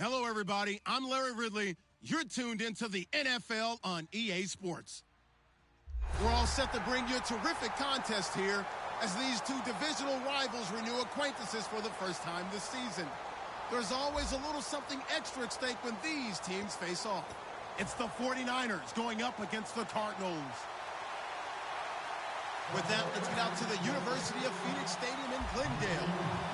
Hello, everybody. I'm Larry Ridley. You're tuned into the NFL on EA Sports. We're all set to bring you a terrific contest here as these two divisional rivals renew acquaintances for the first time this season. There's always a little something extra at stake when these teams face off. It's the 49ers going up against the Cardinals. With that, let's get out to the University of Phoenix Stadium in Glendale.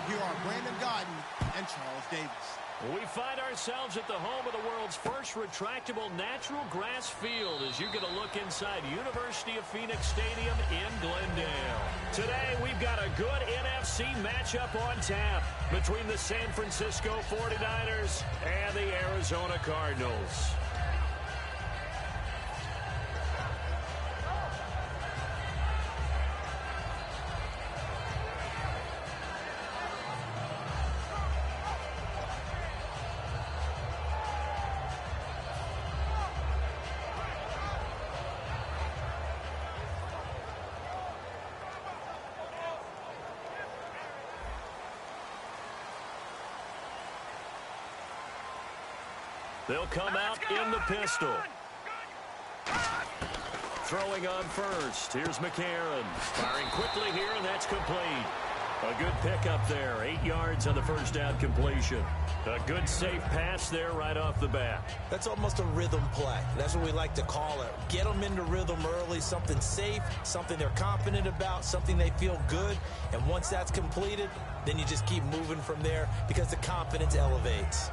Here are Brandon Godden and Charles Davis. We find ourselves at the home of the world's first retractable natural grass field as you get a look inside University of Phoenix Stadium in Glendale. Today, we've got a good NFC matchup on tap between the San Francisco 49ers and the Arizona Cardinals. They'll come out in the pistol. Throwing on first. Here's McCarron. Firing quickly here, and that's complete. A good pickup there. 8 yards on the first down completion. A good safe pass there right off the bat. That's almost a rhythm play. That's what we like to call it. Get them into rhythm early, something safe, something they're confident about, something they feel good. And once that's completed, then you just keep moving from there because the confidence elevates.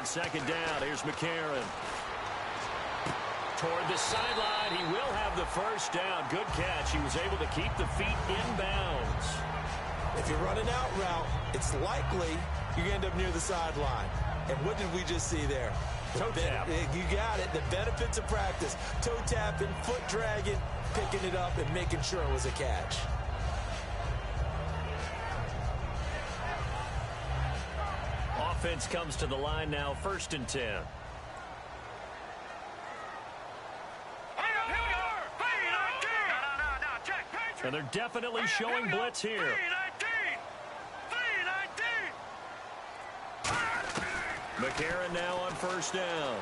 Second down, here's McCarron. Toward the sideline, he will have the first down. Good catch. He was able to keep the feet in bounds. If you're running out route, it's likely you're going to end up near the sideline. And what did we just see there? Toe tap. You got it. The benefits of practice. Toe tapping, foot dragging, picking it up, and making sure it was a catch. Offense comes to the line now, 1st and 10. And they're definitely showing blitz here. McCarron now on 1st down.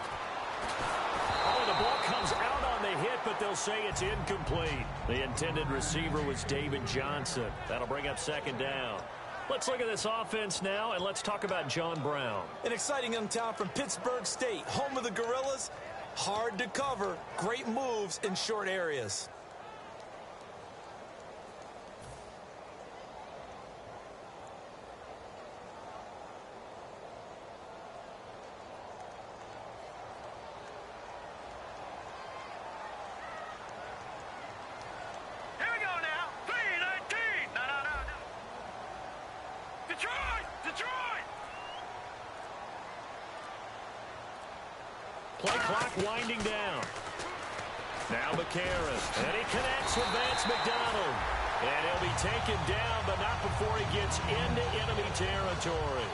Oh, the ball comes out on the hit, but they'll say it's incomplete. The intended receiver was David Johnson. That'll bring up 2nd down. Let's look at this offense now, and let's talk about John Brown. An exciting young talent from Pittsburgh State, home of the Gorillas. Hard to cover, great moves in short areas. Play clock winding down. Now McCarron. And he connects with Vance McDonald. And he'll be taken down, but not before he gets into enemy territory.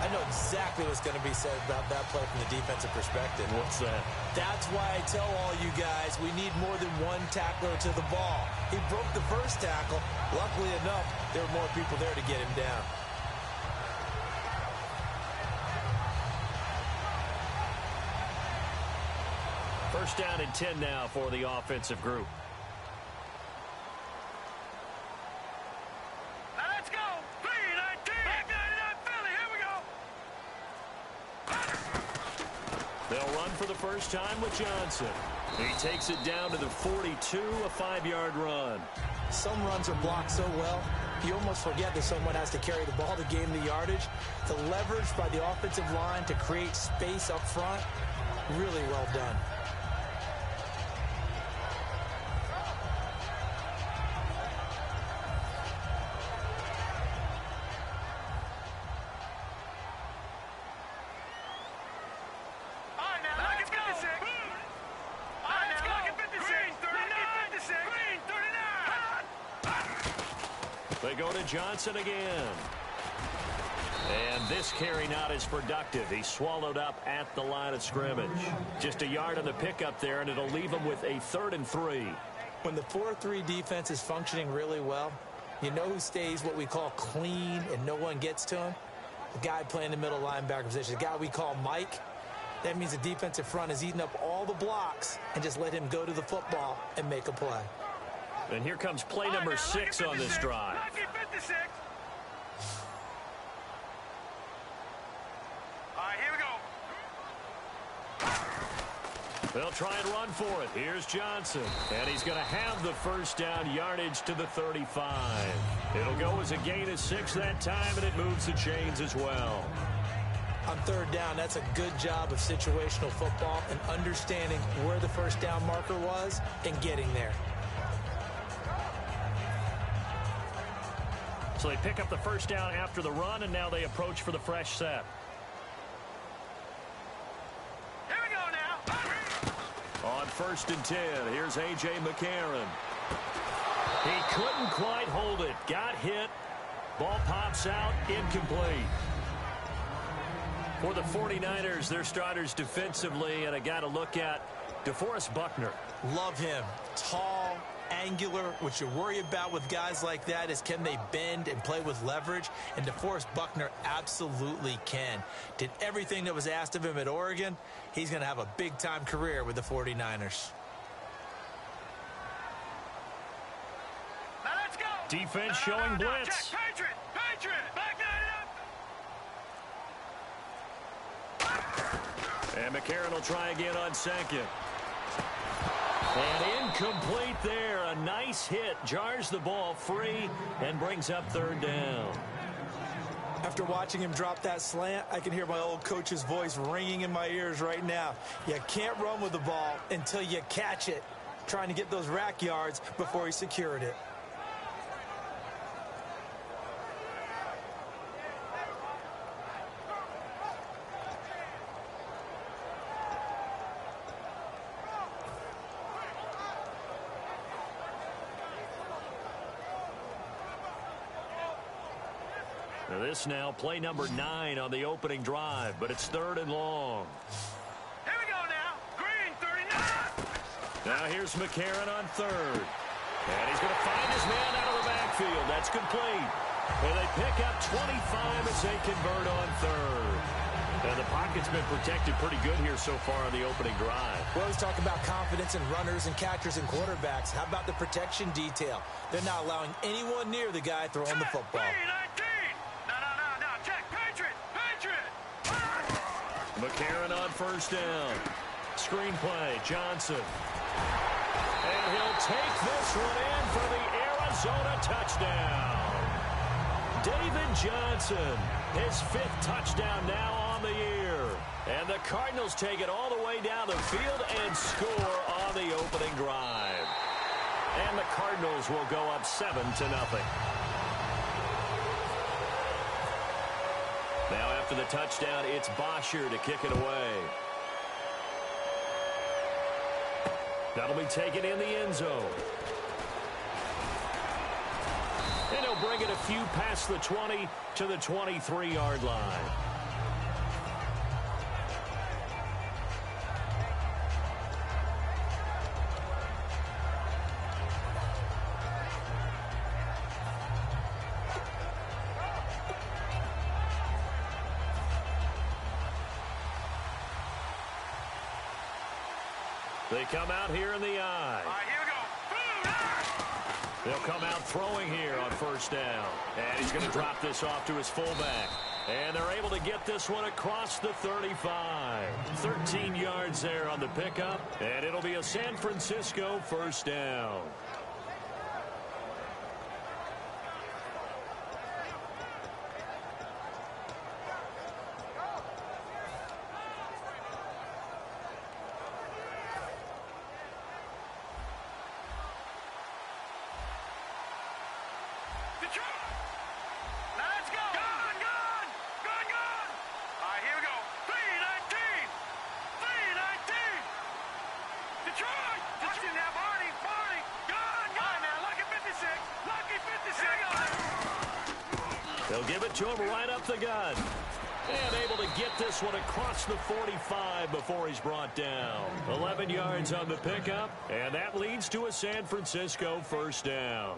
I know exactly what's going to be said about that play from the defensive perspective. What's that? That's why I tell all you guys we need more than one tackler to the ball. He broke the first tackle. Luckily enough, there were more people there to get him down. First down and 10 now for the offensive group. Now let's go. 3-19. Back 99 Philly. Here we go. They'll run for the first time with Johnson. He takes it down to the 42, a 5-yard run. Some runs are blocked so well, you almost forget that someone has to carry the ball to gain the yardage. The leverage by the offensive line to create space up front, really well done. They go to Johnson again. And this carry not as productive. He swallowed up at the line of scrimmage. Just a yard on the pickup there, and it'll leave him with a 3rd and 3. When the 4-3 defense is functioning really well, you know who stays what we call clean and no one gets to him? The guy playing the middle linebacker position, the guy we call Mike. That means the defensive front has eaten up all the blocks and just let him go to the football and make a play. And here comes play number 6 on this drive. All right, here we go. They'll try and run for it. Here's Johnson. And he's going to have the first down yardage to the 35. It'll go as a gain of 6 that time, and it moves the chains as well. On 3rd down, that's a good job of situational football and understanding where the first down marker was and getting there. So they pick up the first down after the run, and now they approach for the fresh set. Here we go now. On 1st and 10, here's A.J. McCarron. He couldn't quite hold it. Got hit. Ball pops out. Incomplete. For the 49ers, their starters defensively, and I got to look at DeForest Buckner. Love him. Tall, angular. What you worry about with guys like that is can they bend and play with leverage? And DeForest Buckner absolutely can. Did everything that was asked of him at Oregon. He's going to have a big-time career with the 49ers. Now let's go. Defense showing blitz. Check. Patriot. Back it up. And McCarron will try again on 2nd. And incomplete there. A nice hit. Jars the ball free and brings up 3rd down. After watching him drop that slant, I can hear my old coach's voice ringing in my ears right now. You can't run with the ball until you catch it. Trying to get those rack yards before he secured it. This now play number 9 on the opening drive, but it's 3rd and long. Here we go now. Green 39. Now here's McCarron on 3rd. And he's going to find his man out of the backfield. That's complete. And they pick up 25 as they convert on 3rd. And the pocket's been protected pretty good here so far on the opening drive. We always talk about confidence in runners and catchers and quarterbacks. How about the protection detail? They're not allowing anyone near the guy throwing the football. McCarron on 1st down. Screen play, Johnson. And he'll take this one in for the Arizona touchdown. David Johnson, his 5th touchdown now on the year. And the Cardinals take it all the way down the field and score on the opening drive. And the Cardinals will go up 7-0. Now after the touchdown, it's Bosher to kick it away. That'll be taken in the end zone. And he'll bring it a few past the 20 to the 23-yard line. They come out here in the eye. All right, here we go. They'll come out throwing here on 1st down. And he's going to drop this off to his fullback. And they're able to get this one across the 35. 13 yards there on the pickup. And it'll be a San Francisco 1st down. They'll give it to him right up the gut. And able to get this one across the 45 before he's brought down. 11 yards on the pickup, and that leads to a San Francisco first down.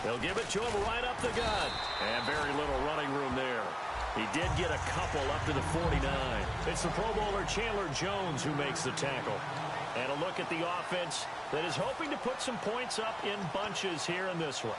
They'll give it to him right up the gut. And very little running room there. He did get a couple up to the 49. It's the Pro Bowler Chandler Jones who makes the tackle. And a look at the offense that is hoping to put some points up in bunches here in this one.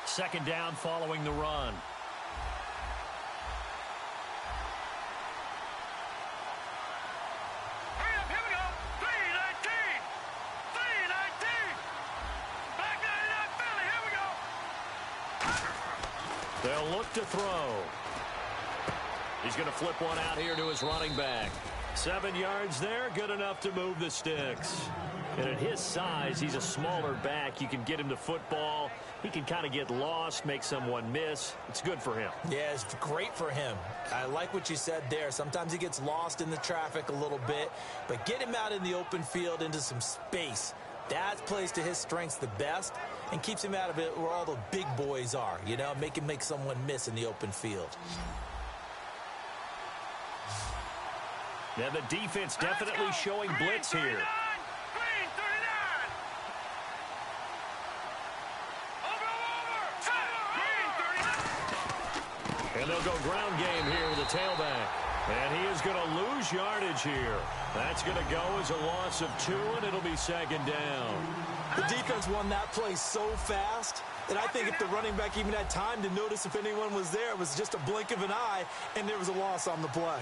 Second down following the run. Hurry up, here we go. 319. 319. Back 99 Philly, here we go. They'll look to throw. He's going to flip one out here to his running back. 7 yards there, good enough to move the sticks. And at his size, he's a smaller back. You can get him to football. He can kind of get lost, make someone miss. It's good for him. Yeah, it's great for him. I like what you said there. Sometimes he gets lost in the traffic a little bit, but get him out in the open field into some space. That plays to his strengths the best and keeps him out of it where all the big boys are, you know, make him make someone miss in the open field. Now the defense definitely showing blitz here. And they'll go ground game here with a tailback. And he is going to lose yardage here. That's going to go as a loss of 2, and it'll be second down. The defense won that play so fast that I think if the running back even had time to notice if anyone was there, it was just a blink of an eye, and there was a loss on the play.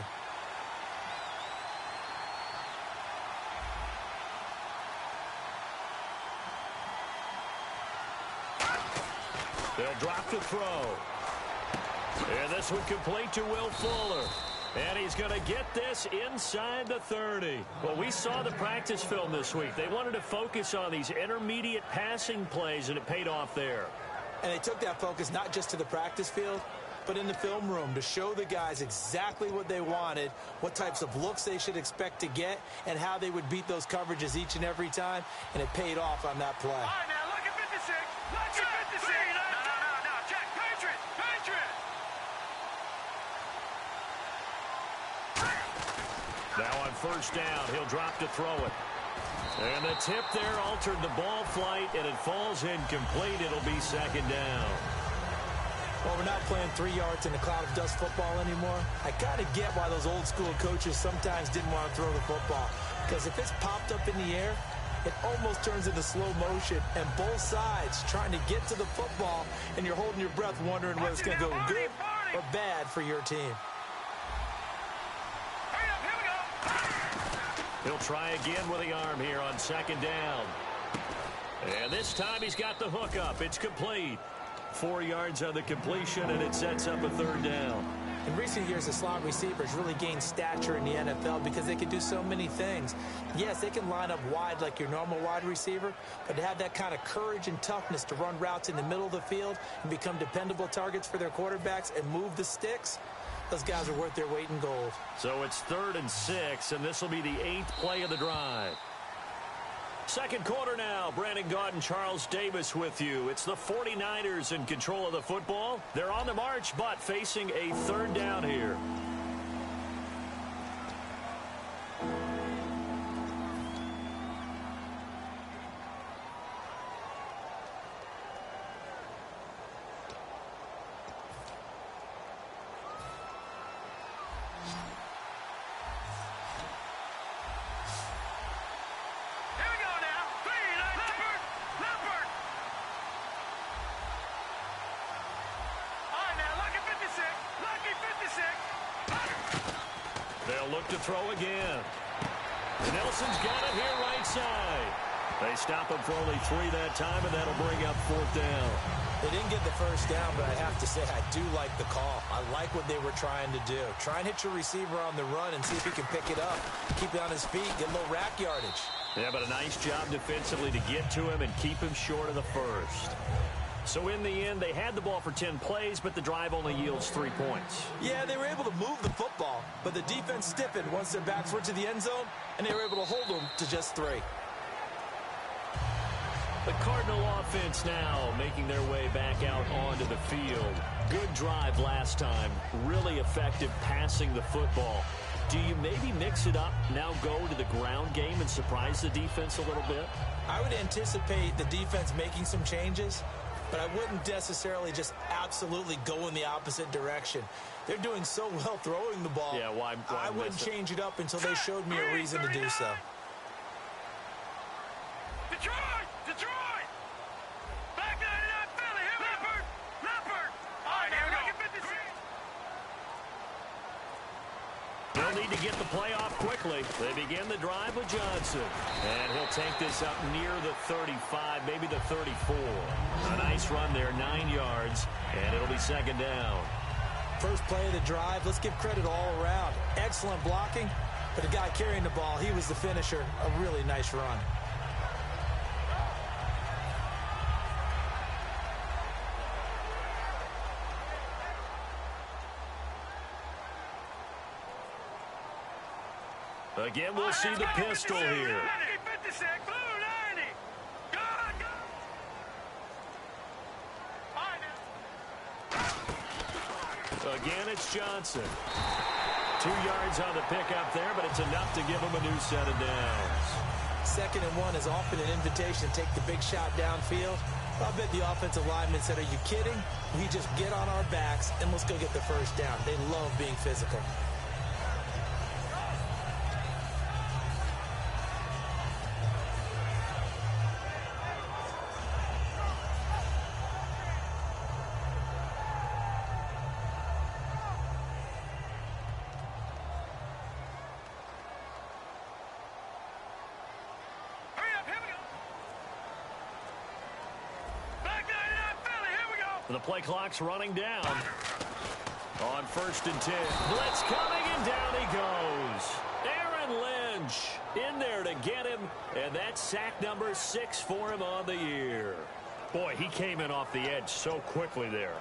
They'll drop to throw. And this one complete to Will Fuller. And he's going to get this inside the 30. Well, we saw the practice film this week. They wanted to focus on these intermediate passing plays, and it paid off there. And they took that focus not just to the practice field, but in the film room to show the guys exactly what they wanted, what types of looks they should expect to get, and how they would beat those coverages each and every time. And it paid off on that play. All right, now look at 56. Look at 56. No. Check. Patriot. Now on first down, he'll drop to throw it. And the tip there altered the ball flight, and it falls incomplete. It'll be second down. Well, we're not playing 3 yards in a cloud of dust football anymore. I kind of get why those old school coaches sometimes didn't want to throw the football. Because if it's popped up in the air, it almost turns into slow motion, and both sides trying to get to the football, and you're holding your breath wondering whether it's going to go good or bad for your team. He'll try again with the arm here on second down. And this time he's got the hook up. It's complete. 4 yards on the completion, and it sets up a third down. In recent years, the slot receivers really gained stature in the NFL because they can do so many things. Yes, they can line up wide like your normal wide receiver, but to have that kind of courage and toughness to run routes in the middle of the field and become dependable targets for their quarterbacks and move the sticks, those guys are worth their weight in gold. So it's 3rd and 6, and this will be the 8th play of the drive. Second quarter now. Brandon Gaudin, Charles Davis with you. It's the 49ers in control of the football. They're on the march, but facing a third down here. They'll look to throw again. Nelson's got it here right side. They stop him for only 3 that time, and that'll bring up 4th down. They didn't get the first down, but I have to say I do like the call. I like what they were trying to do. Try and hit your receiver on the run and see if he can pick it up. Keep it on his feet, get a little rack yardage. Yeah, but a nice job defensively to get to him and keep him short of the first. So in the end, they had the ball for 10 plays, but the drive only yields 3 points. Yeah, they were able to move the football, but the defense stiffened once their backs were to the end zone, and they were able to hold them to just 3. The Cardinal offense now making their way back out onto the field. Good drive last time. Really effective passing the football. Do you maybe mix it up, now go to the ground game and surprise the defense a little bit? I would anticipate the defense making some changes, but I wouldn't necessarily just absolutely go in the opposite direction. They're doing so well throwing the ball. Yeah, why I wouldn't change it up until they showed me a reason to do so. Detroit! Back 99 Philly, here Leopard! All right, here we go. They'll need to get the play off quickly. They begin the drive with Johnson. And he'll take this up near the 35, maybe the 34. A nice run there, 9 yards, and it'll be 2nd down. First play of the drive, let's give credit all around. Excellent blocking, but the guy carrying the ball, he was the finisher. A really nice run. Again, we'll see the pistol here. Again, it's Johnson. 2 yards on the pickup there, but it's enough to give him a new set of downs. 2nd and 1 is often an invitation to take the big shot downfield. I bet the offensive lineman said, are you kidding? We just get on our backs and let's go get the first down. They love being physical. The play clock's running down. On 1st and 10. Blitz coming, and down he goes. Aaron Lynch in there to get him, and that's sack number 6 for him on the year. Boy, he came in off the edge so quickly there.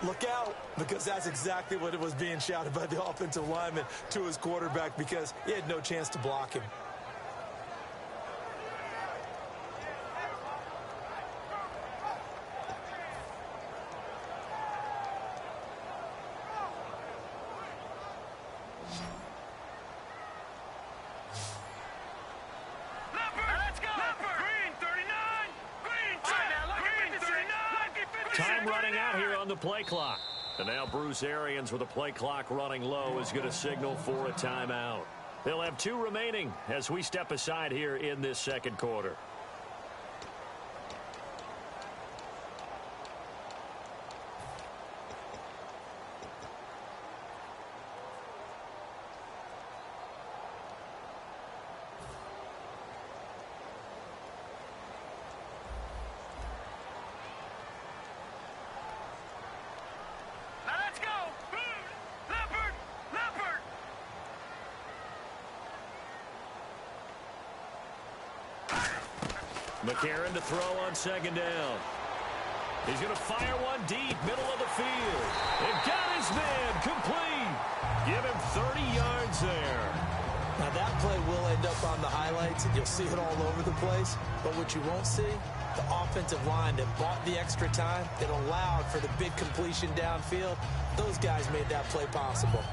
Look out, because that's exactly what it was being shouted by the offensive lineman to his quarterback, because he had no chance to block him. Time running out here on the play clock. And now Bruce Arians, with the play clock running low, is going to signal for a timeout. They'll have 2 remaining as we step aside here in this 2nd quarter. McCarron to throw on 2nd down. He's going to fire one deep, middle of the field. And got his man complete. Give him 30 yards there. Now that play will end up on the highlights, and you'll see it all over the place. But what you won't see, the offensive line that bought the extra time, that allowed for the big completion downfield, those guys made that play possible.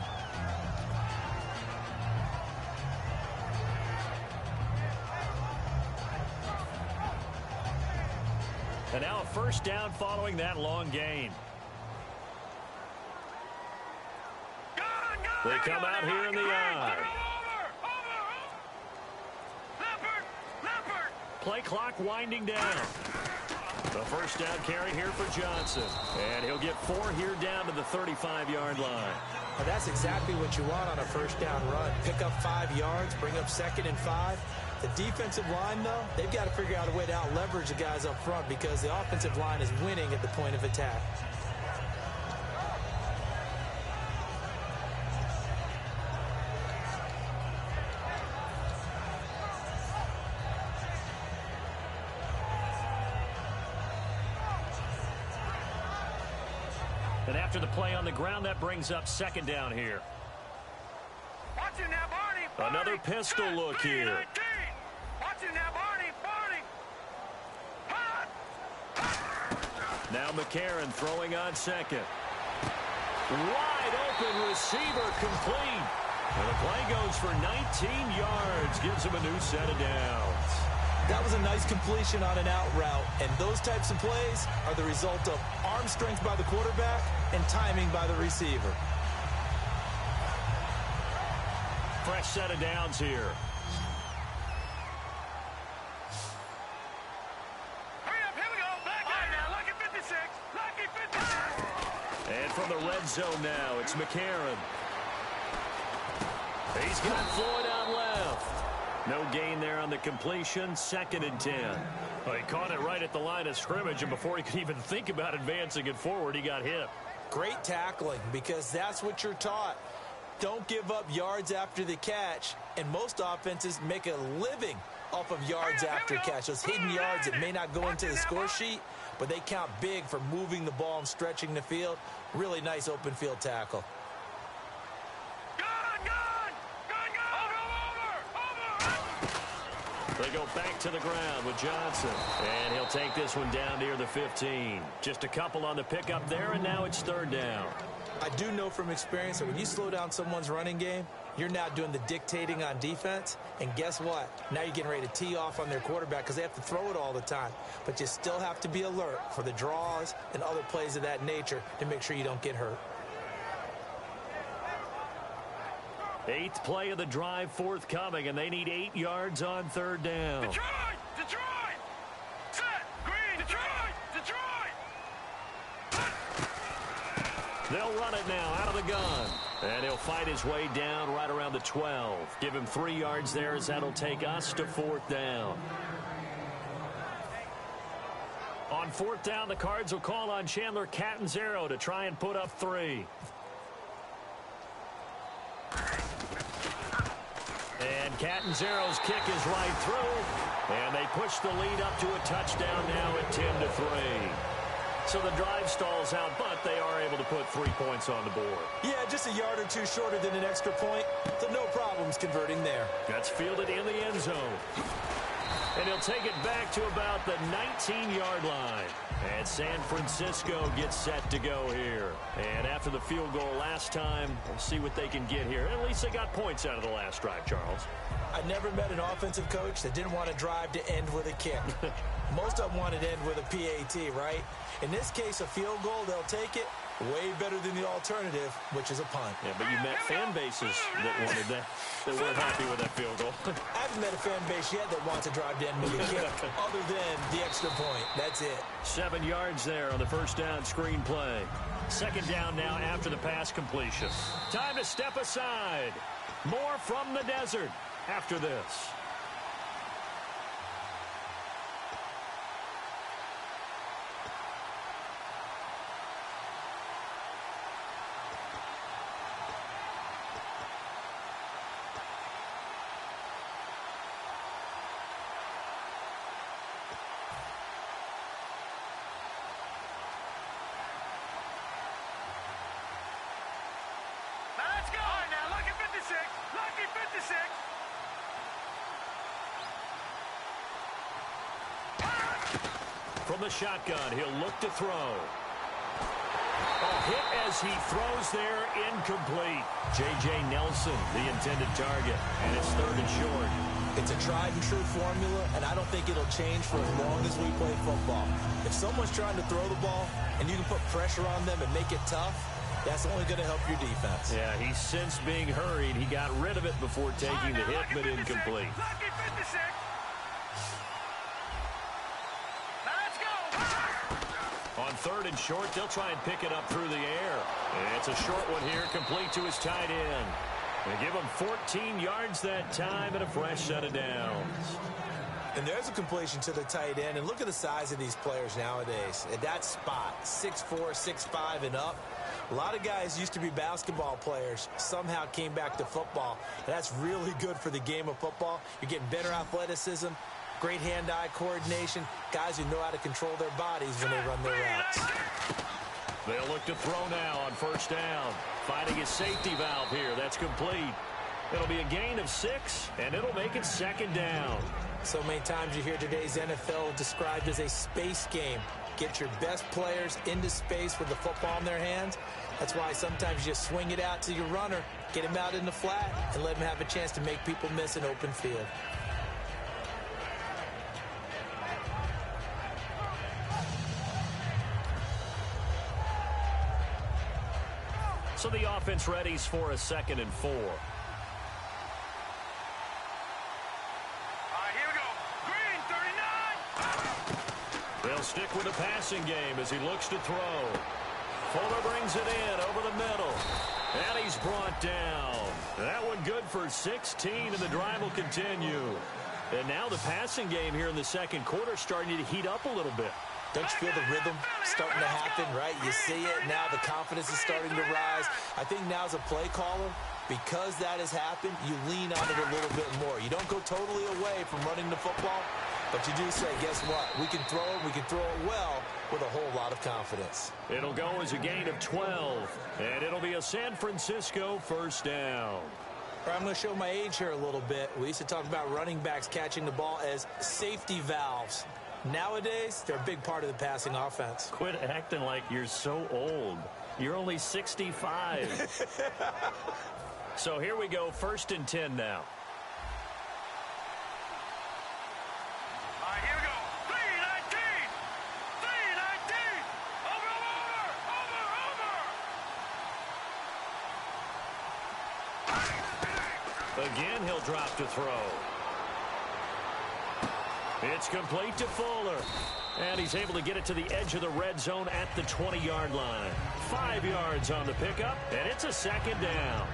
And now a 1st down following that long gain. They come out here in the I. Play clock winding down. The 1st down carry here for Johnson. And he'll get 4 here down to the 35-yard line. And that's exactly what you want on a first down run. Pick up 5 yards, bring up 2nd and 5. The defensive line, though, they've got to figure out a way to out-leverage the guys up front because the offensive line is winning at the point of attack. And after the play on the ground, that brings up 2nd down here. Watch it now, Barney. Another pistol look here. Watch it now, Barney. Now McCarron throwing on 2nd. Wide open receiver complete. And the play goes for 19 yards. Gives him a new set of downs. That was a nice completion on an out route, and those types of plays are the result of arm strength by the quarterback and timing by the receiver. Fresh set of downs here. Hurry up, here we go. Black guy now, lucky 56. Lucky 56. And from the red zone now, it's McCarron. He's got Floyd on left. No gain there on the completion, 2nd and 10. Well, he caught it right at the line of scrimmage, and before he could even think about advancing it forward, he got hit. Great tackling, because that's what you're taught. Don't give up yards after the catch, and most offenses make a living off of yards after catch. Those hidden yards that may not go into the score sheet, but they count big for moving the ball and stretching the field. Really nice open field tackle. They go back to the ground with Johnson. And he'll take this one down near the 15. Just a couple on the pickup there, and now it's 3rd down. I do know from experience that when you slow down someone's running game, you're now doing the dictating on defense. And guess what? Now you're getting ready to tee off on their quarterback because they have to throw it all the time. But you still have to be alert for the draws and other plays of that nature to make sure you don't get hurt. 8th play of the drive forthcoming, and they need 8 yards on 3rd down. Detroit! Set! Green! Detroit! They'll run it now out of the gun. And he'll fight his way down right around the 12. Give him 3 yards there as that'll take us to 4th down. On 4th down, the Cards will call on Chandler Catanzaro to try and put up 3. And Catanzaro's kick is right through. And they push the lead up to a touchdown now at 10-3. So the drive stalls out, but they are able to put 3 points on the board. Yeah, just a yard or two shorter than an extra point. So no problems converting there. That's fielded in the end zone. And he'll take it back to about the 19-yard line. And San Francisco gets set to go here. And after the field goal last time, we'll see what they can get here. At least they got points out of the last drive, Charles. I never met an offensive coach that didn't want to drive to end with a kick. Most of them wanted to end with a PAT, right? In this case, a field goal, they'll take it. Way better than the alternative, which is a punt. Yeah, but you met fan bases that wanted that, that weren't happy with that field goal. I haven't met a fan base yet that wants to drive to end with a kick, other than the extra point. That's it. 7 yards there on the first down screen play. 2nd down now after the pass completion. Time to step aside. More from the desert after this. From the shotgun, he'll look to throw. A hit as he throws there, incomplete. J.J. Nelson, the intended target, and it's 3rd and short. It's a tried-and-true formula, and I don't think it'll change for as long as we play football. If someone's trying to throw the ball, and you can put pressure on them and make it tough, that's only going to help your defense. Yeah, he's since being hurried. He got rid of it before taking the hit, but incomplete. On third and short. They'll try and pick it up through the air. It's a short one here, complete to his tight end. They give him 14 yards that time and a fresh set of downs. And there's a completion to the tight end. And look at the size of these players nowadays. At that spot, 6'4", 6'5", and up. A lot of guys used to be basketball players, somehow came back to football. And that's really good for the game of football. You're getting better athleticism, great hand-eye coordination, guys who know how to control their bodies when they run their routes. They'll look to throw now on first down. Finding his safety valve here. That's complete. It'll be a gain of 6, and it'll make it second down. So many times you hear today's NFL described as a space game. Get your best players into space with the football in their hands. That's why sometimes you swing it out to your runner, get him out in the flat, and let him have a chance to make people miss an open field. So the offense readies for a 2nd and 4. They'll stick with the passing game as he looks to throw. Fuller brings it in over the middle. And he's brought down. That one good for 16, and the drive will continue. And now the passing game here in the second quarter starting to heat up a little bit. Don't you feel the rhythm starting to happen, right? You see it. Now the confidence is starting to rise. I think now as a play caller, because that has happened, you lean on it a little bit more. You don't go totally away from running the football, but you do say, guess what? We can throw it. We can throw it well with a whole lot of confidence. It'll go as a gain of 12, and it'll be a San Francisco first down. I'm going to show my age here a little bit. We used to talk about running backs catching the ball as safety valves. Nowadays, they're a big part of the passing offense. Quit acting like you're so old. You're only 65. So here we go, 1st and 10 now. Here we go. 319. 319. Over. Again, he'll drop to throw. It's complete to Fuller. And he's able to get it to the edge of the red zone at the 20-yard line. 5 yards on the pickup, and it's a 2nd down.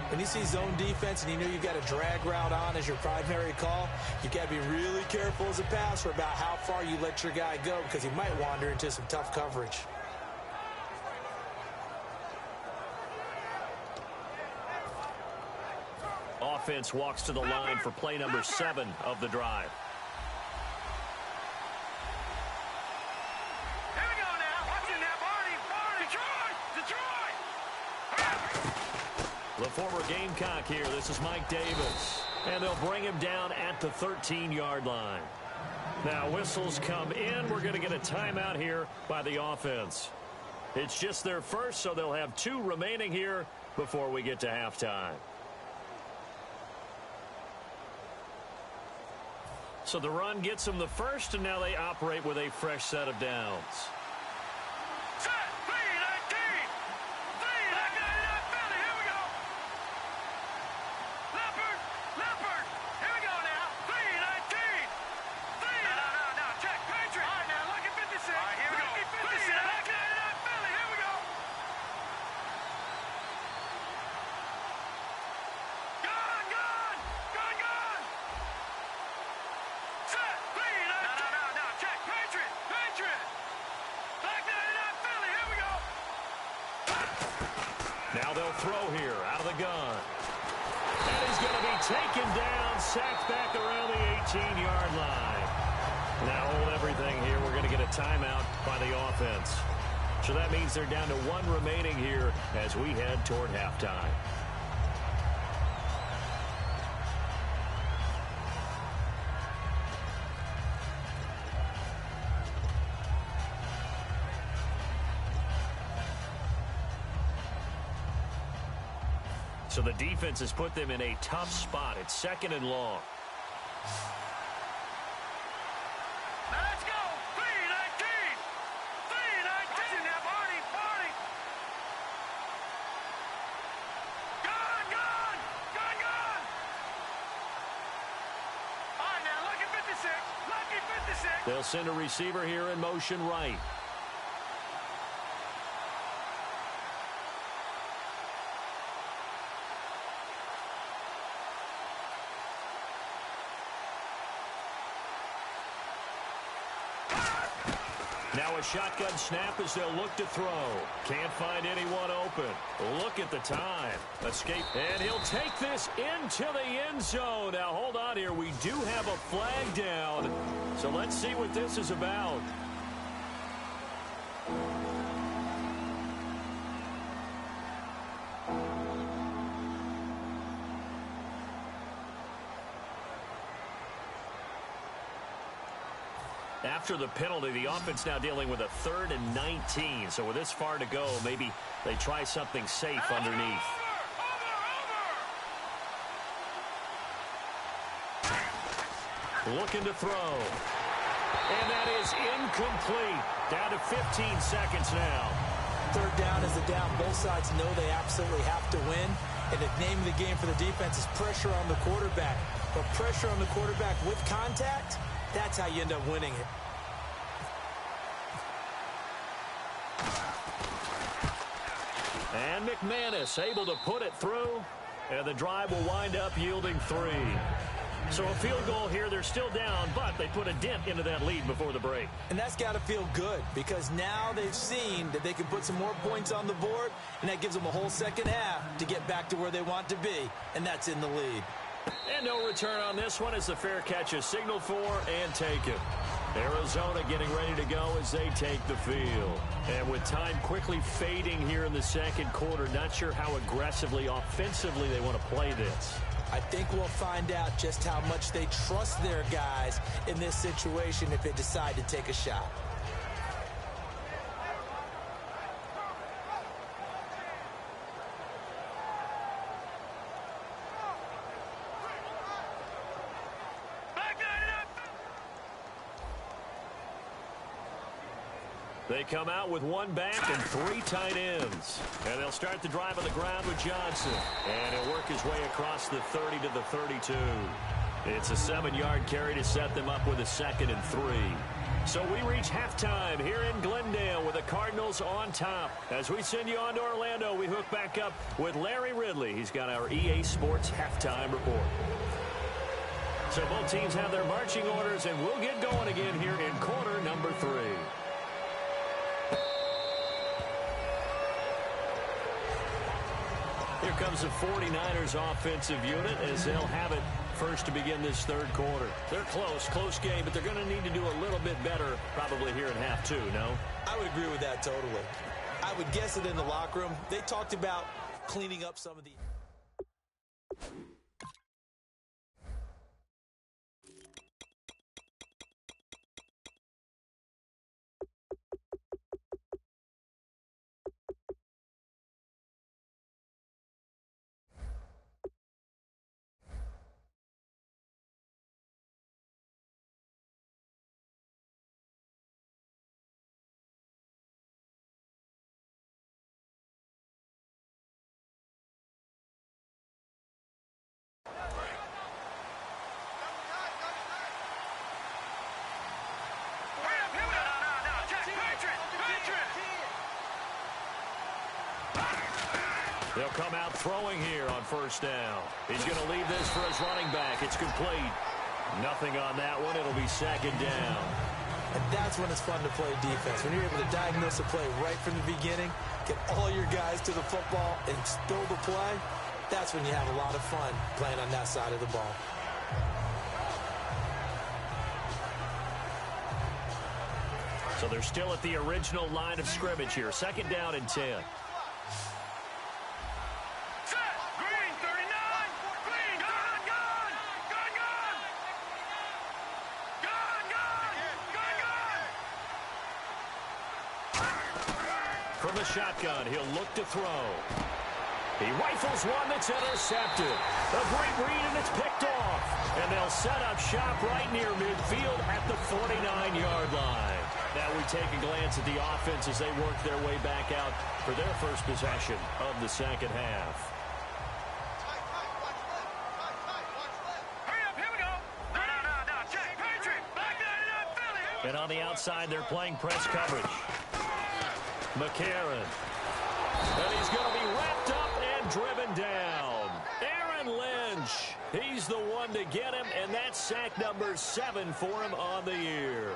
When you see zone defense and you know you've got a drag route on as your primary call, you've got to be really careful as a passer about how far you let your guy go because he might wander into some tough coverage. Offense walks to the line for play number 7 of the drive. The former Gamecock here. This is Mike Davis. And they'll bring him down at the 13-yard line. Now whistles come in. We're going to get a timeout here by the offense. It's just their first, so they'll have 2 remaining here before we get to halftime. So the run gets them the first, and now they operate with a fresh set of downs. Now they'll throw here out of the gun. And he's going to be taken down, sacked back around the 18-yard line. Now hold everything here. We're going to get a timeout by the offense. So that means they're down to 1 remaining here as we head toward halftime. So the defense has put them in a tough spot. It's 2nd and long. Let's go. 319. 319. Now, Barney. Gun. All right, now, lucky 56. They'll send a receiver here in motion right. Now a shotgun snap as they'll look to throw. Can't find anyone open. Look at the time. Escape. And he'll take this into the end zone. Now hold on here. We do have a flag down. So let's see what this is about. After the penalty, the offense now dealing with a 3rd and 19. So with this far to go, maybe they try something safe underneath. Looking to throw. And that is incomplete. Down to 15 seconds now. 3rd down is the down. Both sides know they absolutely have to win. And the name of the game for the defense is pressure on the quarterback. But pressure on the quarterback with contact, that's how you end up winning it. And McManus able to put it through. And the drive will wind up yielding 3. So a field goal here. They're still down, but they put a dent into that lead before the break. And that's got to feel good because now they've seen that they can put some more points on the board, and that gives them a whole second half to get back to where they want to be, and that's in the lead. And no return on this one as the fair catch is signaled for and taken. Arizona getting ready to go as they take the field. And with time quickly fading here in the second quarter, not sure how aggressively, offensively they want to play this. I think we'll find out just how much they trust their guys in this situation if they decide to take a shot. They come out with 1 back and 3 tight ends. And they'll start the drive on the ground with Johnson. And he'll work his way across the 30 to the 32. It's a 7-yard carry to set them up with a 2nd and 3. So we reach halftime here in Glendale with the Cardinals on top. As we send you on to Orlando, we hook back up with Larry Ridley. He's got our EA Sports halftime report. So both teams have their marching orders, and we'll get going again here in quarter number 3. Here comes the 49ers offensive unit as they'll have it first to begin this third quarter. They're close game, but they're going to need to do a little bit better probably here in half 2, no? I would agree with that totally. I would guess it in the locker room. They talked about cleaning up some of the... They'll come out throwing here on first down. He's going to leave this for his running back. It's complete. Nothing on that one. It'll be 2nd down. And that's when it's fun to play defense. When you're able to diagnose a play right from the beginning, get all your guys to the football and stow the play, that's when you have a lot of fun playing on that side of the ball. So they're still at the original line of scrimmage here. 2nd down and 10. From the shotgun, he'll look to throw. He rifles one that's intercepted. A great read, and it's picked off. And they'll set up shop right near midfield at the 49-yard line. Now we take a glance at the offense as they work their way back out for their first possession of the second half. And on the outside, they're playing press coverage. McCarron. And he's going to be wrapped up and driven down. Aaron Lynch. He's the one to get him, and that's sack number 7 for him on the year.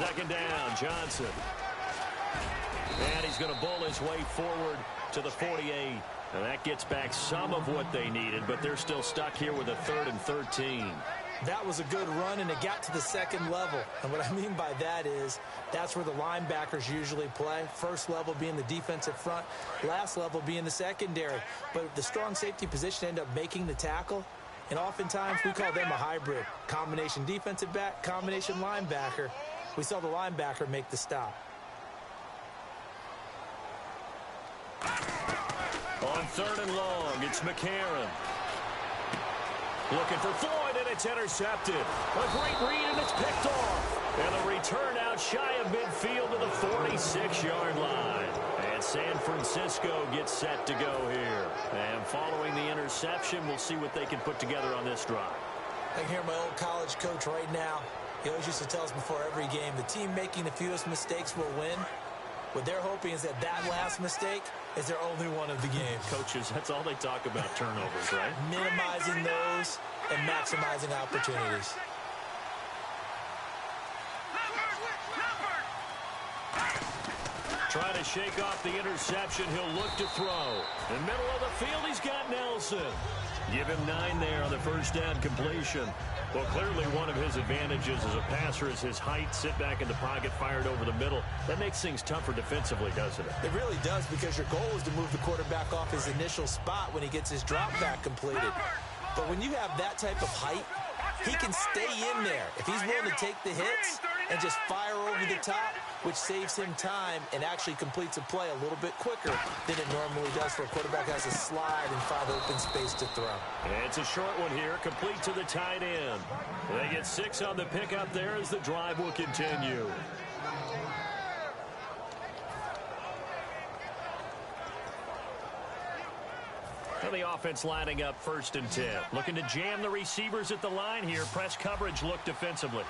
Second down, Johnson. And he's going to bull his way forward to the 48. And that gets back some of what they needed, but they're still stuck here with a 3rd and 13. That was a good run, and it got to the second level. And what I mean by that is that's where the linebackers usually play. First level being the defensive front, last level being the secondary. But the strong safety position ended up making the tackle, and oftentimes we call them a hybrid. Combination defensive back, combination linebacker. We saw the linebacker make the stop. On 3rd and long, it's McCarron. Looking for Floyd, and it's intercepted. A great read, and it's picked off. And the return out shy of midfield to the 46-yard line. And San Francisco gets set to go here. And following the interception, we'll see what they can put together on this drive. I can hear my old college coach right now. He always used to tell us before every game, the team making the fewest mistakes will win. What they're hoping is that last mistake is their only one of the game. Coaches, that's all they talk about, turnovers, right? Minimizing those and maximizing opportunities. Trying to shake off the interception. He'll look to throw. In the middle of the field, he's got Nelson. Give him 9 there on the first down completion. Well, clearly one of his advantages as a passer is his height. Sit back in the pocket, fired over the middle. That makes things tougher defensively, doesn't it? It really does, because your goal is to move the quarterback off his initial spot when he gets his drop back completed. But when you have that type of height, he can stay in there. If he's willing to take the hits and just fire over the top, which saves him time and actually completes a play a little bit quicker than it normally does for a quarterback who has to slide and find open space to throw. It's a short one here, complete to the tight end. They get 6 on the pickup there as the drive will continue. And the offense lining up 1st and 10. Looking to jam the receivers at the line here. Press coverage look defensively.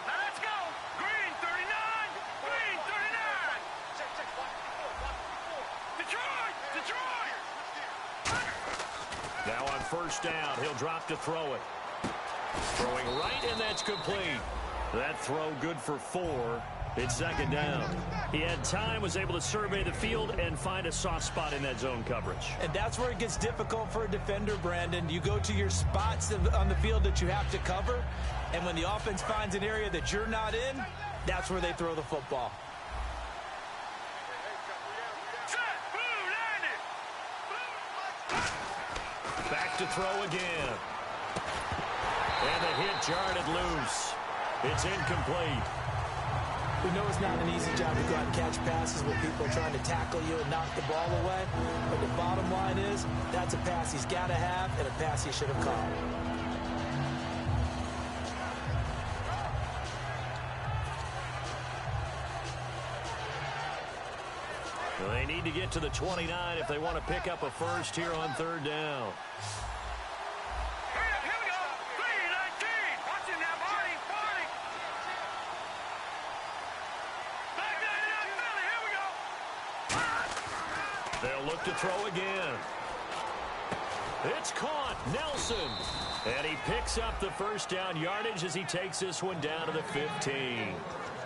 Let's go. Green 39. Green 39. Detroit. Now on 1st down, he'll drop to throw it. Throwing right, and that's complete. That throw good for 4. It's 2nd down. He had time, was able to survey the field and find a soft spot in that zone coverage. And that's where it gets difficult for a defender, Brandon. You go to your spots on the field that you have to cover, and when the offense finds an area that you're not in, that's where they throw the football. Set. Blue landed. Back to throw again. And the hit jarred it loose. It's incomplete. We know it's not an easy job to go out and catch passes when people are trying to tackle you and knock the ball away. But the bottom line is, that's a pass he's got to have and a pass he should have caught. Well, they need to get to the 29 if they want to pick up a first here on 3rd down. Here we go. 319. Watching that body. Back there, Philly. Here we go. They'll look to throw again. It's caught. Nelson. And he picks up the 1st down yardage as he takes this one down to the 15.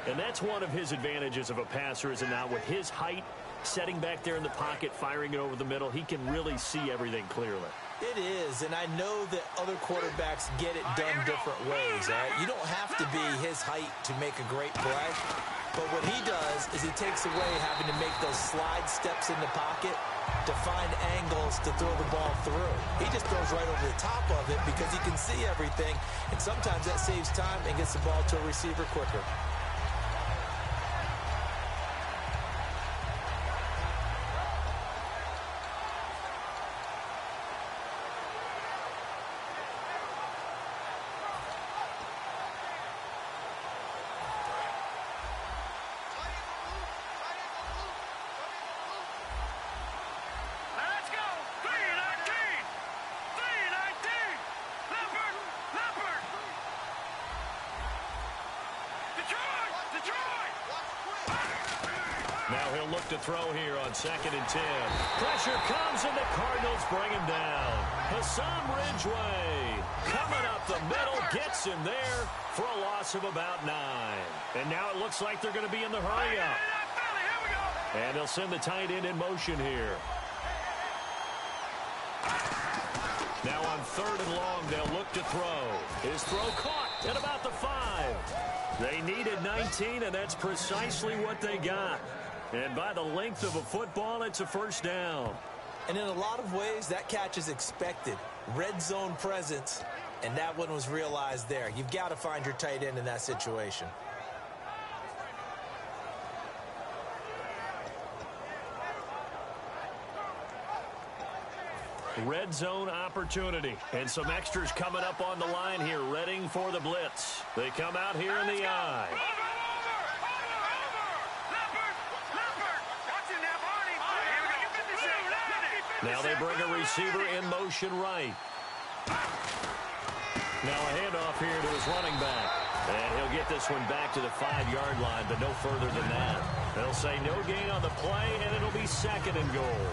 And that's one of his advantages of a passer, is it not? With his height, setting back there in the pocket, firing it over the middle, he can really see everything clearly. It is, and I know that other quarterbacks get it done different ways, all right? You don't have to be his height to make a great play, but what he does is he takes away having to make those slide steps in the pocket to find angles to throw the ball through. He just throws right over the top of it because he can see everything, and sometimes that saves time and gets the ball to a receiver quicker. Let's go. 319. 319. Leopard. Detroit. Now he'll look to throw here on 2nd and 10. Pressure comes, and the Cardinals bring him down. Hassan Ridgeway coming up the middle, gets him there for a loss of about 9. And now it looks like they're going to be in the hurry up. And they'll send the tight end in motion here. Now on 3rd and long, they'll look to throw. His throw caught at about the 5. They needed 19, and that's precisely what they got. And by the length of a football, it's a first down. And in a lot of ways, that catch is expected. Red zone presence, and that one was realized there. You've got to find your tight end in that situation. Red zone opportunity. And some extras coming up on the line here, readying for the blitz. They come out here in the eye. Now they bring a receiver in motion right. Now a handoff here to his running back. And he'll get this one back to the 5-yard line, but no further than that. They'll say no gain on the play, and it'll be 2nd and goal.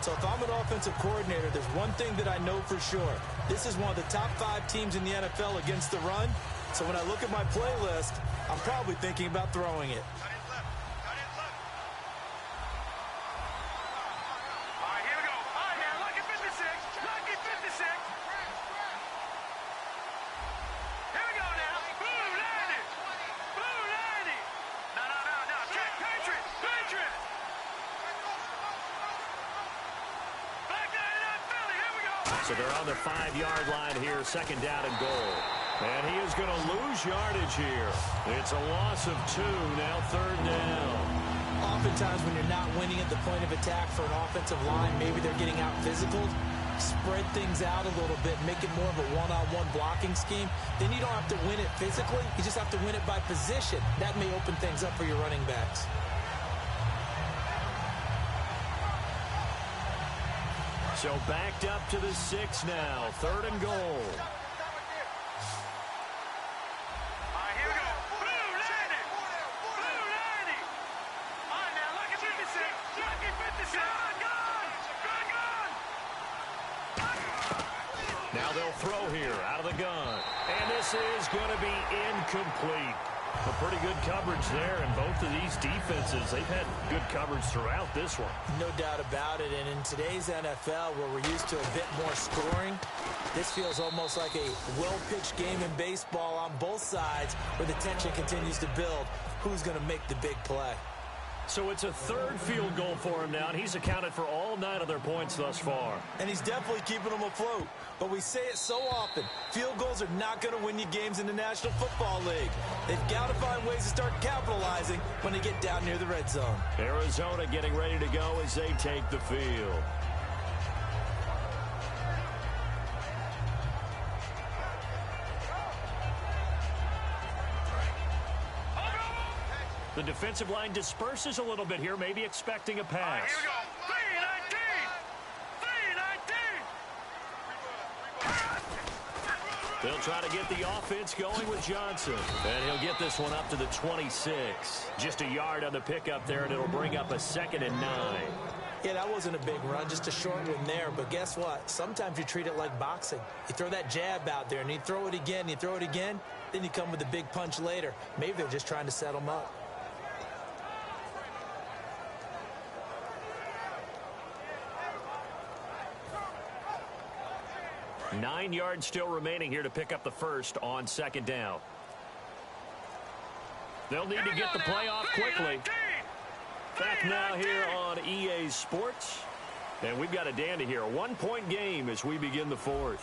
So if I'm an offensive coordinator, there's one thing that I know for sure. This is one of the top 5 teams in the NFL against the run. So when I look at my playlist, I'm probably thinking about throwing it. So they're on the 5-yard line here, 2nd down and goal. And he is going to lose yardage here. It's a loss of 2, now 3rd down. Oftentimes when you're not winning at the point of attack for an offensive line, maybe they're getting out physical, spread things out a little bit, make it more of a one-on-one blocking scheme. Then you don't have to win it physically. You just have to win it by position. That may open things up for your running backs. So backed up to the 6 now. 3rd and goal. Now they'll throw here out of the gun. And this is going to be incomplete. A pretty good coverage there, and both of these defenses, they've had good coverage throughout this one. No doubt about it, and in today's NFL, where we're used to a bit more scoring, this feels almost like a well-pitched game in baseball on both sides, where the tension continues to build. Who's going to make the big play? So it's a 3rd field goal for him now, and he's accounted for all 9 of their points thus far. And he's definitely keeping them afloat. But we say it so often, field goals are not going to win you games in the National Football League. They've got to find ways to start capitalizing when they get down near the red zone. Arizona getting ready to go as they take the field. The defensive line disperses a little bit here, maybe expecting a pass. Here we go. 3-19. They'll try to get the offense going with Johnson. And he'll get this one up to the 26. Just a yard on the pickup there, and it'll bring up a 2nd and 9. Yeah, that wasn't a big run, just a short one there. But guess what? Sometimes you treat it like boxing. You throw that jab out there, and you throw it again, you throw it again, then you come with a big punch later. Maybe they're just trying to set them up. 9 yards still remaining here to pick up the first on 2nd down. They'll need to get the play off quickly. Back now here on EA Sports. And we've got a dandy here. A 1-point game as we begin the 4th.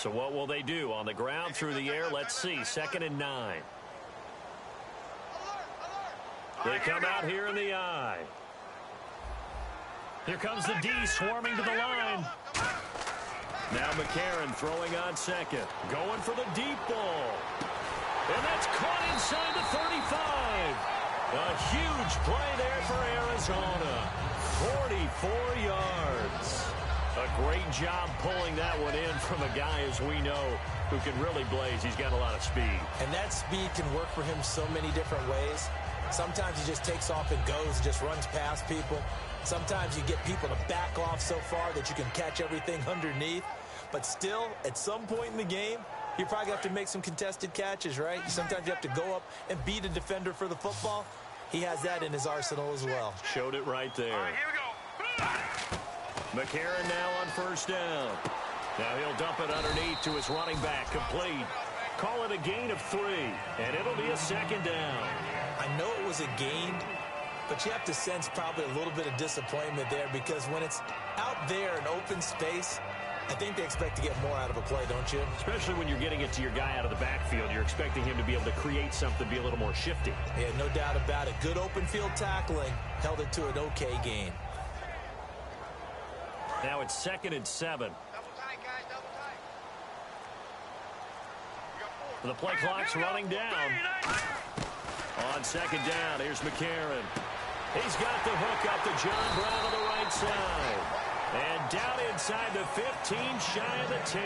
So what will they do? On the ground, through the air, let's see. 2nd and 9. They come out here in the I. Here comes the D swarming to the line. Now McCarron throwing on second. Going for the deep ball. And that's caught inside the 35. A huge play there for Arizona. 44 yards. A great job pulling that one in from a guy, as we know, who can really blaze. He's got a lot of speed. And that speed can work for him so many different ways. Sometimes he just takes off and goes and just runs past people. Sometimes you get people to back off so far that you can catch everything underneath. But still, at some point in the game, you probably have to make some contested catches, right? Sometimes you have to go up and beat a defender for the football. He has that in his arsenal as well. Showed it right there. All right, here we go. McCarron now on 1st down. Now he'll dump it underneath to his running back, complete. Call it a gain of 3, and it'll be a 2nd down. I know it was a gain, but you have to sense probably a little bit of disappointment there, because when it's out there in open space, I think they expect to get more out of a play, don't you? Especially when you're getting it to your guy out of the backfield. You're expecting him to be able to create something, be a little more shifty. Yeah, no doubt about it. Good open field tackling. Held it to an okay gain. Now it's 2nd and 7. Double tight, guys, double tight. The play clock's running down. On 2nd down, here's McCarron. He's got the hook up to John Brown on the right side. And down inside the 15, shy of the 10.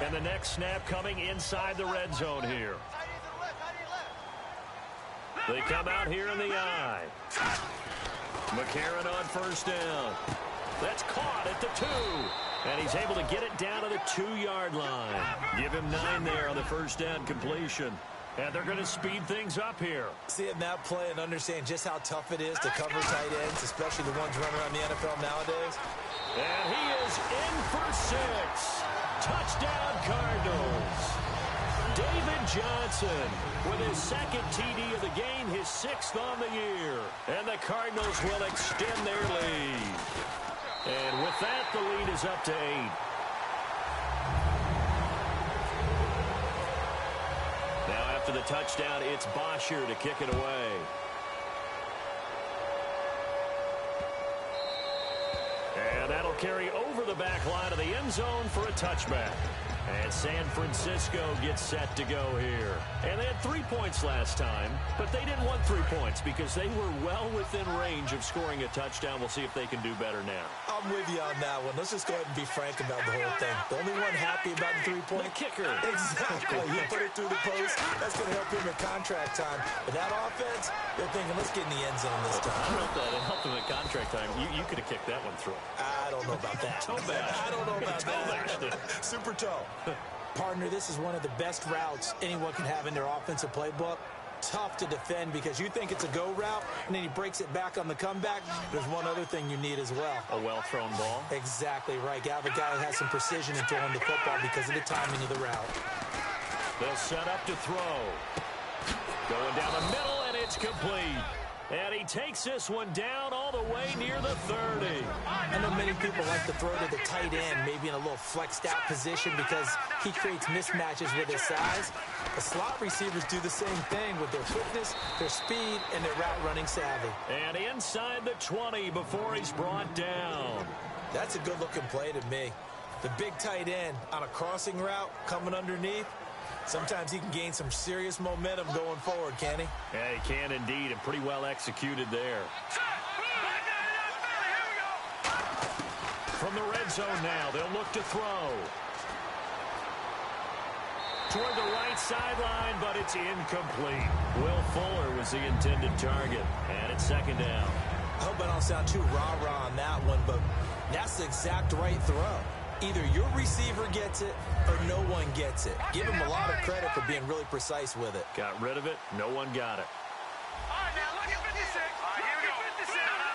And the next snap coming inside the red zone here. They come out here in the I. McCarron on 1st down. That's caught at the 2. And he's able to get it down to the 2-yard line. Give him 9 there on the 1st down completion. And they're going to speed things up here. Seeing that play and understand just how tough it is to cover tight ends, especially the ones running around the NFL nowadays. And he is in for 6. Touchdown, Cardinals. David Johnson with his 2nd TD of the game, his 6th on the year. And the Cardinals will extend their lead. And with that, the lead is up to 8. Now after the touchdown, it's Bosher to kick it away. And that'll carry over the back line of the end zone for a touchback. And San Francisco gets set to go here. And they had 3 points last time, but they didn't want 3 points because they were well within range of scoring a touchdown. We'll see if they can do better now. I'm with you on that one. Let's just go ahead and be frank about the whole thing. The only one happy about the 3-point. The kicker. Exactly. He put it through the post. That's going to help him in contract time. But that offense, they're thinking, let's get in the end zone this time. I don't know if that helped him in contract time. You could have kicked that one through. I don't know about that. I don't know about that. Super toe. Partner, this is one of the best routes anyone can have in their offensive playbook. Tough to defend because you think it's a go route, and then he breaks it back on the comeback. There's one other thing you need as well. A well-thrown ball? Exactly right. You have a guy who has some precision in throwing the football because of the timing of the route. They'll set up to throw. Going down the middle, and it's complete. And he takes this one down all the way near the 30. I know many people like to throw to the tight end, maybe in a little flexed out position because he creates mismatches with his size. The slot receivers do the same thing with their quickness, their speed, and their route running savvy. And inside the 20 before he's brought down. That's a good-looking play to me. The big tight end on a crossing route coming underneath. Sometimes he can gain some serious momentum going forward, can he? Yeah, he can indeed, and pretty well executed there. From the red zone now, they'll look to throw. Toward the right sideline, but it's incomplete. Will Fuller was the intended target, and it's 2nd down. I hope I don't sound too rah-rah on that one, but that's the exact right throw. Either your receiver gets it or no one gets it. Give him a lot of credit for being really precise with it. Got rid of it. No one got it. All right, now look at 56. All right, here we go. 56.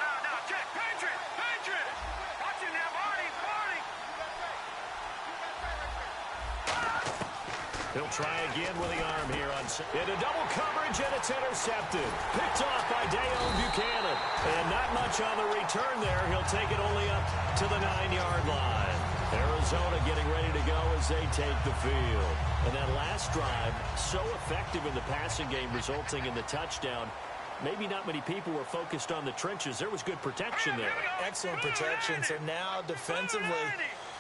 He'll try again with the arm here on into double coverage, and it's intercepted. Picked off by Dayon Buchanan. And not much on the return there. He'll take it only up to the 9-yard line. Arizona getting ready to go as they take the field. And that last drive, so effective in the passing game, resulting in the touchdown. Maybe not many people were focused on the trenches. There was good protection there. Excellent protection. So now defensively,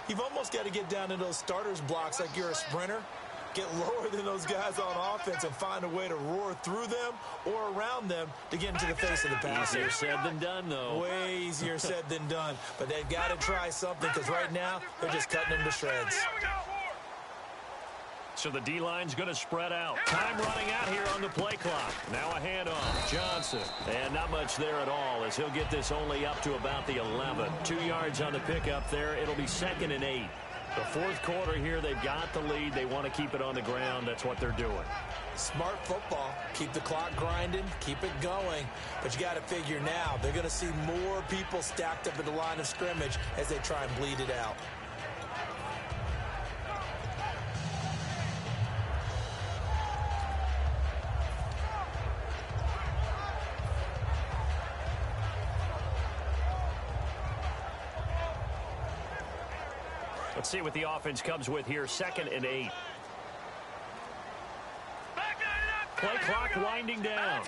you've almost got to get down to those starters blocks like you're a sprinter. Get lower than those guys on offense and find a way to roar through them or around them to get into the face of the passer. Easier said than done, though. Way easier said than done. But they've got to try something because right now they're just cutting them to shreds. So the D-line's going to spread out. Time running out here on the play clock. Now a handoff. Johnson. And not much there at all as he'll get this only up to about the 11. 2 yards on the pickup there. It'll be 2nd and 8. The fourth quarter here, they've got the lead. They want to keep it on the ground. That's what they're doing. Smart football. Keep the clock grinding. Keep it going. But you got to figure now, they're going to see more people stacked up at the line of scrimmage as they try and bleed it out. Let's see what the offense comes with here. 2nd and 8. Play clock winding down.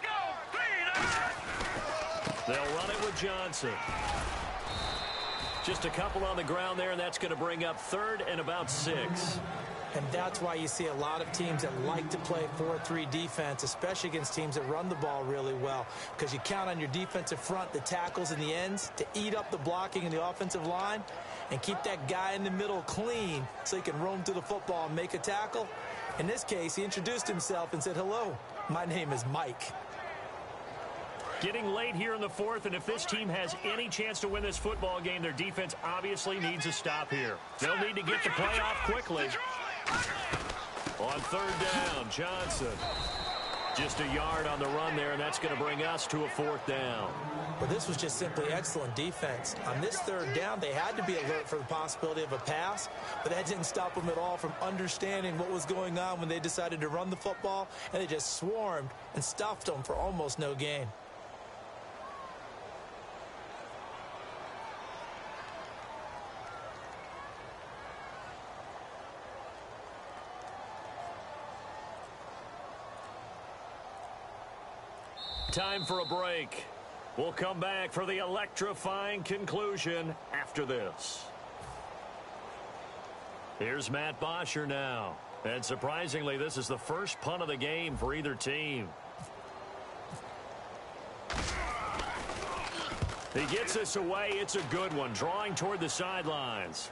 They'll run it with Johnson. Just a couple on the ground there, and that's going to bring up 3rd and about 6. And that's why you see a lot of teams that like to play 4-3 defense, especially against teams that run the ball really well, because you count on your defensive front, the tackles and the ends, to eat up the blocking in the offensive line and keep that guy in the middle clean so he can roam through the football and make a tackle. In this case, he introduced himself and said, "Hello, my name is Mike." Getting late here in the fourth, and if this team has any chance to win this football game, their defense obviously needs a stop here. They'll need to get the play off quickly. On 3rd down, Johnson. Just a yard on the run there, and that's going to bring us to a 4th down. Well, this was just simply excellent defense. On this 3rd down, they had to be alert for the possibility of a pass, but that didn't stop them at all from understanding what was going on when they decided to run the football, and they just swarmed and stuffed them for almost no gain. Time for a break. We'll come back for the electrifying conclusion after this. Here's Matt Bosher now. And surprisingly, this is the first punt of the game for either team. He gets this away. It's a good one, drawing toward the sidelines.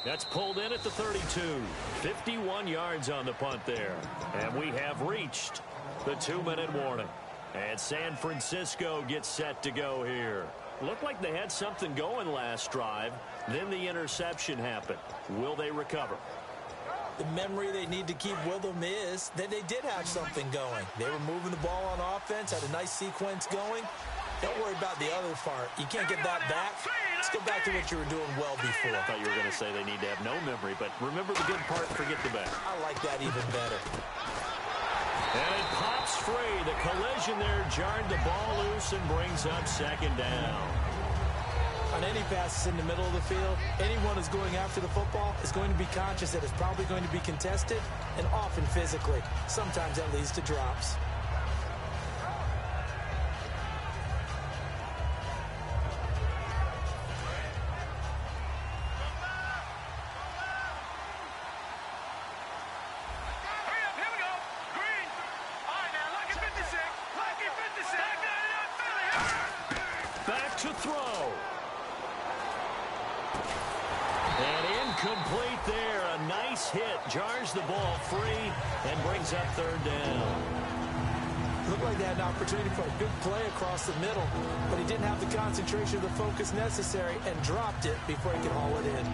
That's pulled in at the 32. 51 yards on the punt there. And we have reached the 2-minute warning. And San Francisco gets set to go here. Looked like they had something going last drive. Then the interception happened. Will they recover? The memory they need to keep with them is that they did have something going. They were moving the ball on offense, had a nice sequence going. Don't worry about the other part. You can't get that back. Let's go back to what you were doing well before. I thought you were going to say they need to have no memory, but remember the good part, forget the bad. I like that even better. And it pops free. The collision there jarred the ball loose and brings up 2nd down. On any passes in the middle of the field, anyone who's going after the football is going to be conscious that it's probably going to be contested, and often physically. Sometimes that leads to drops. Back to throw. And incomplete there. A nice hit. Jars the ball free and brings up 3rd down. Looked like they had an opportunity for a big play across the middle, but he didn't have the concentration or the focus necessary and dropped it before he could haul it in.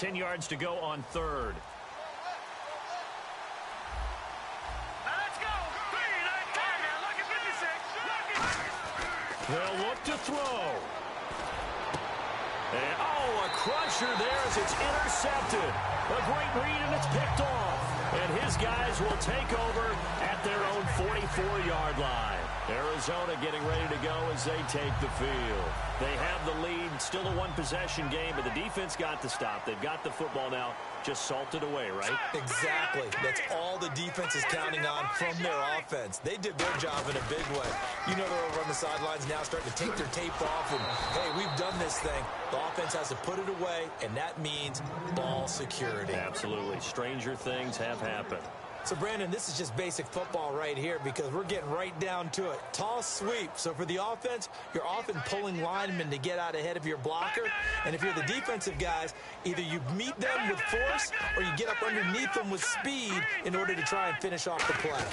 10 yards to go on third. Now let's go. 3-19. Now look at 56. They'll look to throw. And, a crusher there as it's intercepted. A great read, and it's picked off. And his guys will take over at their own 44-yard line. Arizona getting ready to go as they take the field. They have the lead. Still a one-possession game, but the defense got the stop. They've got the football now. Just salted away, right? Exactly. That's all the defense is counting on from their offense. They did their job in a big way. You know they're over on the sidelines now starting to take their tape off and, hey, we've done this thing. The offense has to put it away, and that means ball security. Absolutely. Stranger things have happened. So, Brandon, this is just basic football right here because we're getting right down to it. Toss sweep. So for the offense, you're often pulling linemen to get out ahead of your blocker. And if you're the defensive guys, either you meet them with force or you get up underneath them with speed in order to try and finish off the play.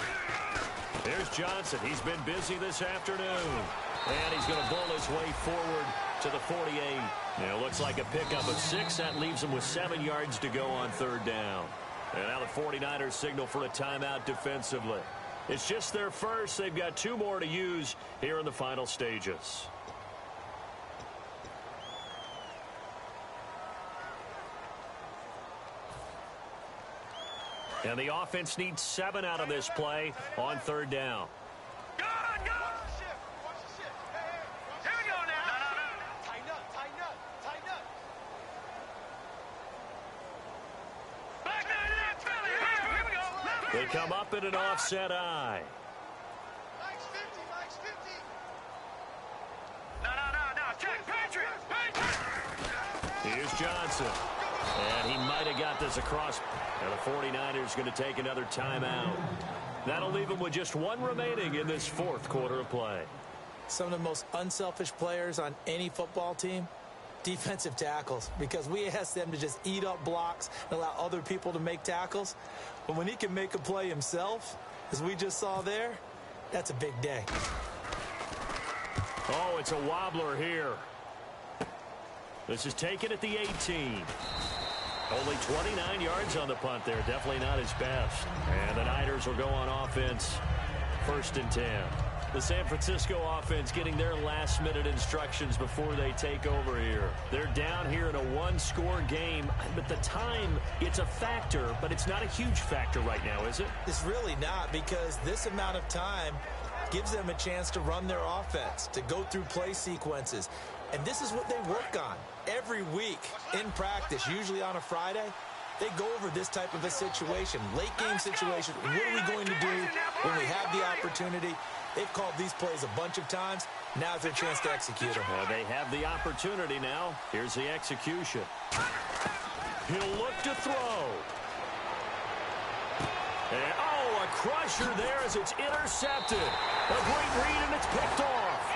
There's Johnson. He's been busy this afternoon. And he's going to bull his way forward to the 48. It looks like a pickup of 6. That leaves him with 7 yards to go on third down. And now the 49ers signal for a timeout defensively. It's just their first. They've got 2 more to use here in the final stages. And the offense needs 7 out of this play on third down. Go! Watch the shift. Here we go now. Tighten up. Back nine in that Philly. Here we go. They come up in an offset eye. Mike's 50. No. Check. Patriot. Here's Johnson. And he might have got this across. And the 49ers going to take another timeout. That'll leave them with just 1 remaining in this fourth quarter of play. Some of the most unselfish players on any football team, defensive tackles, because we ask them to just eat up blocks and allow other people to make tackles. But when he can make a play himself, as we just saw there, that's a big day. Oh, it's a wobbler here. This is taken at the 18. Only 29 yards on the punt there. Definitely not his best. And the Niners will go on offense. 1st and 10. The San Francisco offense getting their last-minute instructions before they take over here. They're down here in a 1-score game. But the time, it's a factor, but it's not a huge factor right now, is it? It's really not, because this amount of time gives them a chance to run their offense, to go through play sequences. And this is what they work on every week in practice, usually on a Friday. They go over this type of a situation, late game situation. What are we going to do when we have the opportunity? They've called these plays a bunch of times. Now's their chance to execute them. They have the opportunity now. Here's the execution. He'll look to throw. And, a crusher there as it's intercepted. A great read, and it's picked off.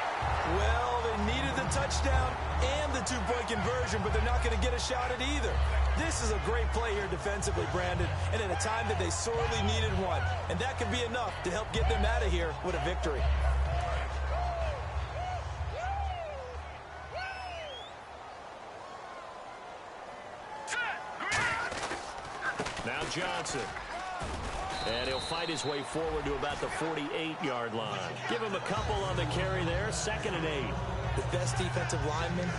Well, they needed the touchdown and the 2-point conversion, but they're not going to get a shot at either. This is a great play here defensively, Brandon, and at a time that they sorely needed one. And that could be enough to help get them out of here with a victory. Now Johnson. And he'll fight his way forward to about the 48-yard line. Give him a couple on the carry there. 2nd and 8. The best defensive linemen,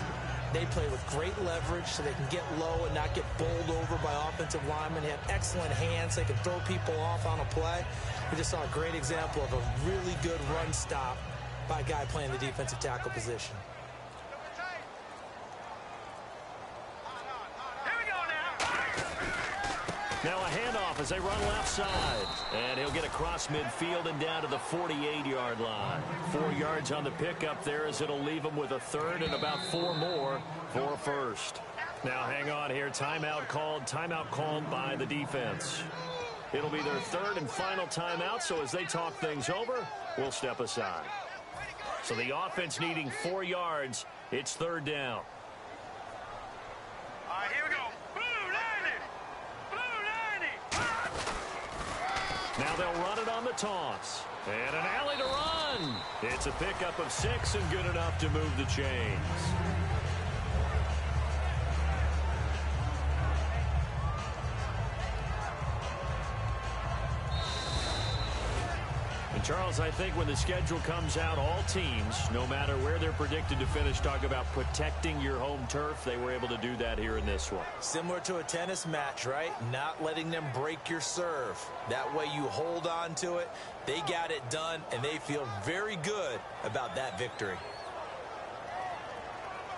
they play with great leverage so they can get low and not get bowled over by offensive linemen. They have excellent hands. They can throw people off on a play. We just saw a great example of a really good run stop by a guy playing the defensive tackle position. Now a handoff as they run left side. And he'll get across midfield and down to the 48-yard line. 4 yards on the pickup there as it'll leave him with a 3rd and about 4 more for a 1st. Now hang on here. Timeout called by the defense. It'll be their 3rd and final timeout, so as they talk things over, we'll step aside. So the offense needing 4 yards. It's 3rd down. All right, here we go. Now they'll run it on the toss. And an alley to run. It's a pickup of 6 and good enough to move the chains. Charles, I think when the schedule comes out, all teams, no matter where they're predicted to finish, talk about protecting your home turf. They were able to do that here in this one. Similar to a tennis match, right? Not letting them break your serve. That way you hold on to it. They got it done, and they feel very good about that victory.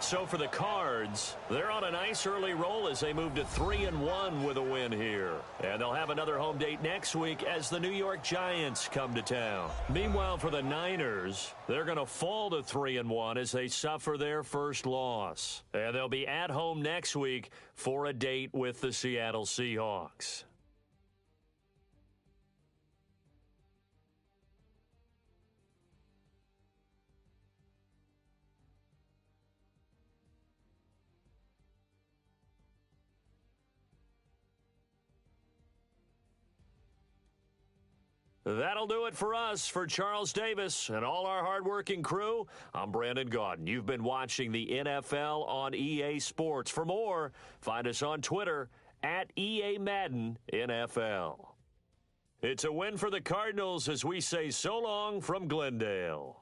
So for the Cards, they're on a nice early roll as they move to 3-1 with a win here. And they'll have another home date next week as the New York Giants come to town. Meanwhile, for the Niners, they're going to fall to 3-1 as they suffer their first loss. And they'll be at home next week for a date with the Seattle Seahawks. That'll do it for us. For Charles Davis and all our hardworking crew, I'm Brandon Gaudin. You've been watching the NFL on EA Sports. For more, find us on Twitter at EA Madden NFL. It's a win for the Cardinals as we say so long from Glendale.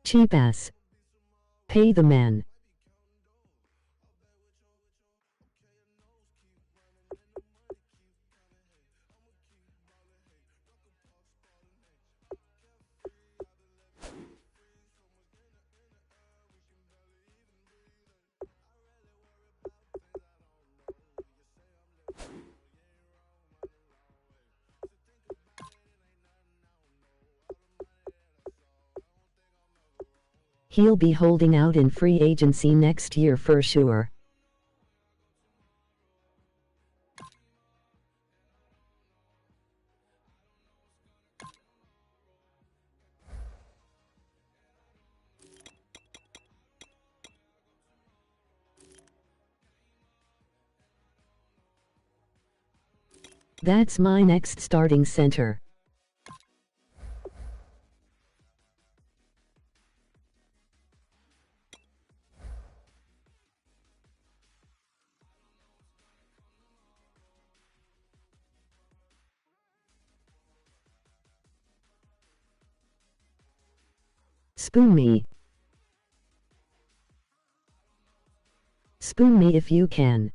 Cheap ass. Pay the man. He'll be holding out in free agency next year for sure. That's my next starting center. Spoon me. Spoon me if you can.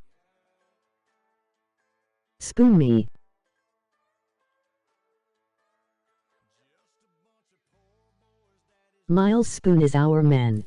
Spoon me. Miles Spoon is our man.